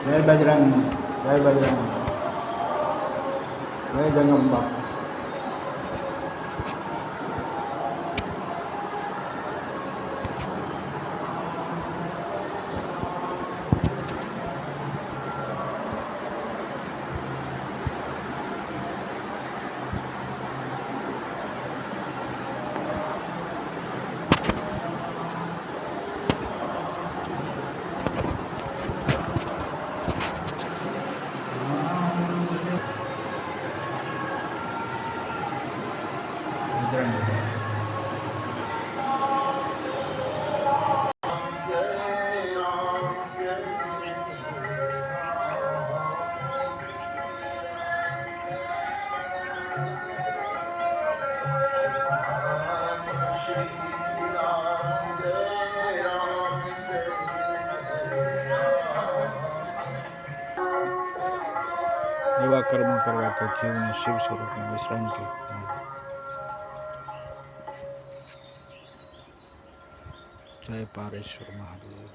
જય બજરંગ, જય બજરંગ, જય જગદંબા. એવા કર્મ કરવા કે જીવને શિવ સ્વરૂપમાં વિશ્રાંતિ. જય પારેશ્વર મહાદેવ.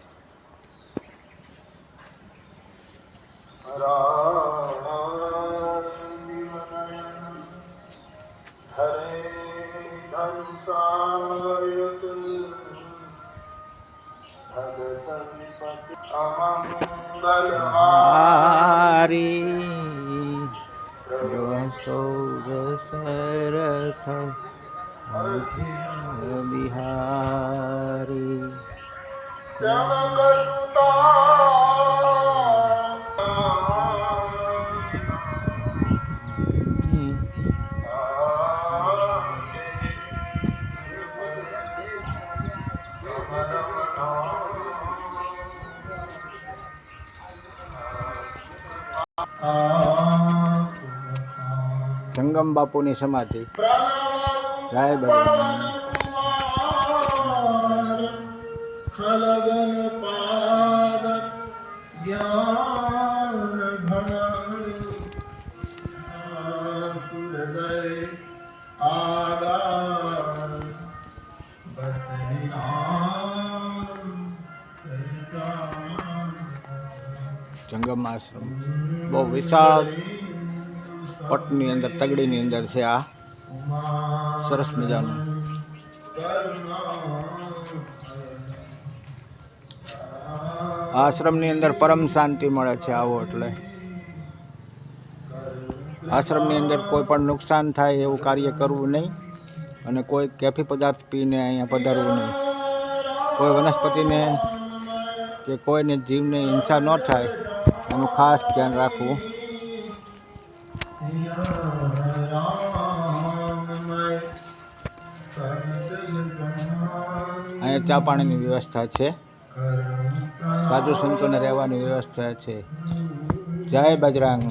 હારી દશરથ બિહારી જંગમ બાપુની સમાધિ. જય બજરંગ. ખલગન પાદ જ્ઞાન ઘન સુરદય આગાર જંગમ આશ્રમ બહુ વિશાળ પટની અંદર, તગડીની અંદર છે. આ સરસ મજાનું આશ્રમની અંદર પરમ શાંતિ મળે છે. આવો એટલે આશ્રમની અંદર કોઈ પણ નુકસાન થાય એવું કાર્ય કરવું નહીં, અને કોઈ કેફી પદાર્થ પીને અહીંયા પધારવું નહીં. કોઈ વનસ્પતિને કે કોઈને જીવને હિંસા ન થાય એનું ખાસ ધ્યાન રાખવું. અહીંયા ચા પાણીની વ્યવસ્થા છે, સાધુ સંતોને રહેવાની વ્યવસ્થા છે. જય બજરંગ.